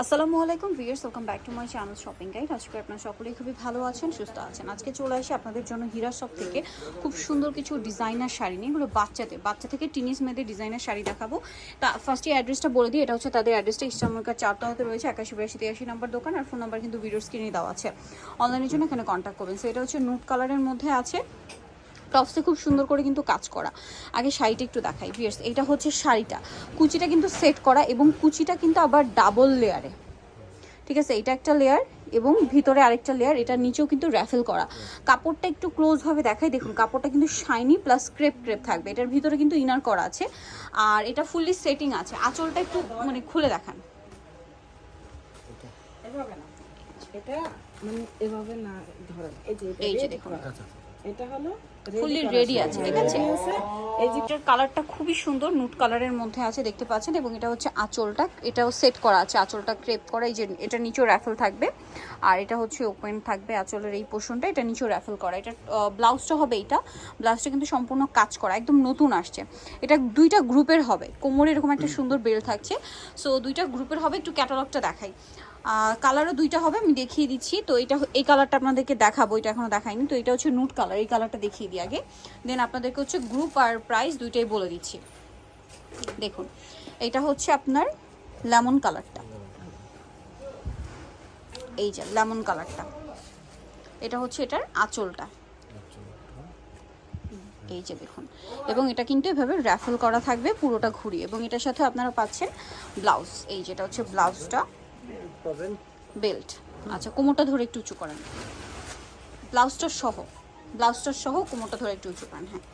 আসসালামু আলাইকুম viewers, welcome back to my channel shopping guide. আজকে আপনারা সকলেই খুবই ভালো আছেন, সুস্থ আছেন। আজকে চলে আসি আপনাদের জন্য হীরা শপ থেকে খুব সুন্দর কিছু ডিজাইনার শাড়ি নিয়ে। এগুলো বাচ্চা থেকে টিনিস মেয়েদের ডিজাইনার শাড়ি দেখাবো। তা ফার্স্টে অ্যাড্রেসটা বলে দিই, এটা হচ্ছে তাদের অ্যাড্রেসটা ইস্টার্নমার্কেট 4 রয়েছে 818283 নাম্বার দোকান, আর ফোন নাম্বার কিন্তু ভিডিওর স্ক্রিনে দেওয়া আছে। অনলাইনের জন্য এখানে কন্ট্যাক্ট করবেন। সো এটা হচ্ছে নুট কালারের মধ্যে আছে, টপসে খুব সুন্দর করে কিন্তু কাজ করা। আগে শাড়িটা একটু দেখাই ভিউয়ার্স, এটা হচ্ছে শাড়িটা, কুচিটা কিন্তু সেট করা এবং কুচিটা কিন্তু আবার ডাবল লেয়ারে, ঠিক আছে। এটা একটা লেয়ার এবং ভিতরে আরেকটা লেয়ার, এটা নিচেও কিন্তু র্যাফেল করা। কাপড়টা একটু ক্লোজভাবে দেখাই, দেখুন কাপড়টা কিন্তু শাইনি প্লাস ক্রেপ থাকবে। এটার ভিতরে কিন্তু ইনার করা আছে, আর এটা ফুললি সেটিং আছে। আঁচলটা একটু মানে খুলে দেখান। এটা মানে এভাবে না ধরেন, এই যে দেখুন এটা হলো ফুললি রেডি আছে, ঠিক আছে। এই যে কালারটা খুবই সুন্দর, নুট কালারের মধ্যে আছে, দেখতে পাচ্ছেন। এবং এটা হচ্ছে আঁচলটা, এটাও সেট করা আছে, আঁচলটা ক্রেপ করা। এই যে এটা নিচেও র্যাফেল থাকবে, আর এটা হচ্ছে ওপেন থাকবে আঁচলের এই পোর্শনটা, এটা নিচেও র্যাফেল করা। এটা ব্লাউজটা হবে, এইটা ব্লাউজটা কিন্তু সম্পূর্ণ কাজ করা, একদম নতুন আসছে। এটা দুইটা গ্রুপের হবে, কোমরে এরকম একটা সুন্দর বেল থাকছে। সো দুইটা গ্রুপের হবে। একটু ক্যাটালগটা দেখাই, কালারও দুইটা হবে, আমি দেখিয়ে দিচ্ছি। তো এটা এই কালারটা আপনাদেরকে দেখাবো, এটা এখনো দেখাইনি। তো এটা হচ্ছে নুট কালার, এই কালারটা দেখিয়ে দিই আগে, দেন আপনাদেরকে হচ্ছে গ্রুপ আর প্রাইস দুইটাই বলে দিচ্ছি। দেখুন এটা হচ্ছে আপনার লেমন কালারটা, এই যে লেমন কালারটা, এটা হচ্ছে এটার আঁচলটা, এই যে দেখুন। এবং এটা কিন্তু এভাবে র্যাফেল করা থাকবে পুরোটা ঘুরিয়ে, এবং এটার সাথে আপনারা পাচ্ছেন ব্লাউজ। এই যেটা হচ্ছে ব্লাউজটা, বেল্ট। আচ্ছা, কোমরটা ধরে একটু উঁচু করেন, ব্লাউজটার সহ কোমরটা ধরে একটু উঁচু করেন। হ্যাঁ,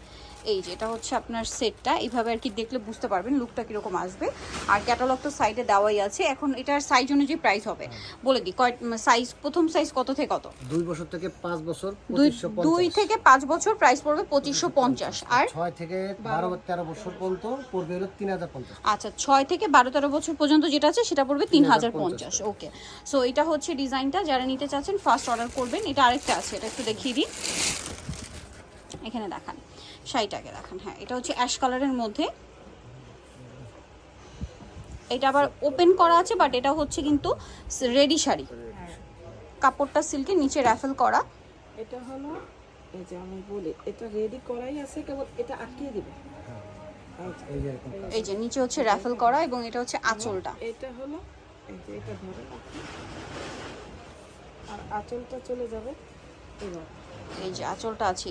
এই যে এটা হচ্ছে আপনার সেটটা, এইভাবে আর কি দেখলে বুঝতে পারবেন লুকটা কীরকম আসবে। আর ক্যাটালগ তো সাইডে দেওয়াই আছে। এখন এটার সাইজ অনুযায়ী প্রাইস হবে, বলে দিই। সাইজ, প্রথম সাইজ কত থেকে কত? 2 বছর থেকে 5 বছর 2 থেকে 5 বছর প্রাইস পড়বে 2550, আর 6 থেকে 12-13 বছর পর্যন্ত পড়বে হলো 3050। আচ্ছা, 6 থেকে 12-13 বছর পর্যন্ত যেটা আছে সেটা পড়বে 3050। ওকে, সো এটা হচ্ছে ডিজাইনটা, যারা নিতে চাচ্ছেন ফার্স্ট অর্ডার করবেন। এটা আরেকটা আছে, এটা একটু দেখিয়ে দিই, এখানে দেখান, শাড়িটাকে দেখান। হ্যাঁ, এটা হচ্ছে অ্যাশ কালারের মধ্যে, এটা আবার ওপেন করা আছে, বাট এটা হচ্ছে কিন্তু রেডি শাড়ি। কাপড়টা সিল্কের, নিচে র্যাফেল করা। এটা হলো এই যে আমি বলি, এটা রেডি করাই আছে, কেবল এটা আটকিয়ে দিবে। এই যে নিচে হচ্ছে র্যাফেল করা, এবং এটা হচ্ছে আঁচলটা। এটা হলো এই যে এটা ধরে আর আঁচলটা চলে যাবে এবার। এই যে আঁচলটা আছে,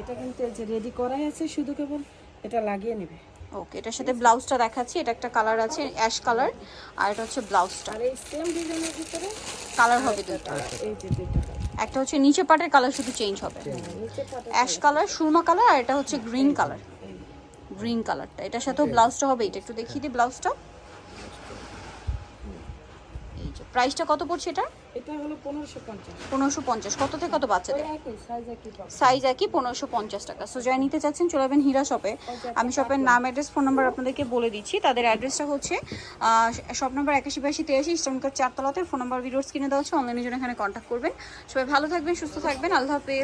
এটা কিন্তু এই যে রেডি করাই আছে, শুধু কেবল এটা লাগিয়ে নেবে। ওকে, এটার সাথে ব্লাউজটা দেখাচ্ছি। এটা একটা কালার আছে অ্যাশ কালার, আর এটা হচ্ছে ব্লাউজটা। আর এই সেম ডিজাইনের ভিতরে কালার হবে দুটো, এই যে দুটো, একটা হচ্ছে নিচে পাটের কালার শুধু চেঞ্জ হবে, নিচে পাটা অ্যাশ কালার, সুরমা কালার, আর এটা হচ্ছে গ্রিন কালার, গ্রিন কালারটা। এটার সাথেও ব্লাউজটা হবে, এটা একটু দেখিয়ে দিই ব্লাউজটা। এই যে প্রাইসটা কত পড়ছে এটা? এটা হলো 1550। 1550। কত থেকে কত বাচ্চাদের? একই সাইজ, একই পাবে। সাইজ একই, 1550 টাকা। সো যারা নিতে চাচ্ছেন চলে যাবেন হীরা শপে। আমি শপের নাম, অ্যাড্রেস, ফোন নাম্বার আপনাদেরকে বলে দিচ্ছি। তাদের অ্যাড্রেসটা হচ্ছে শপ নাম্বার 818283 ইস্টার্নমার্কেট 4 তলাতে। ফোন নাম্বার ভিডিওর স্ক্রিনে দেওয়া আছে, অনলাইনের জন্য এখানে কন্ট্যাক্ট করবেন। সবাই ভালো থাকবেন, সুস্থ থাকবেন, আল্লাহ হাফেজ।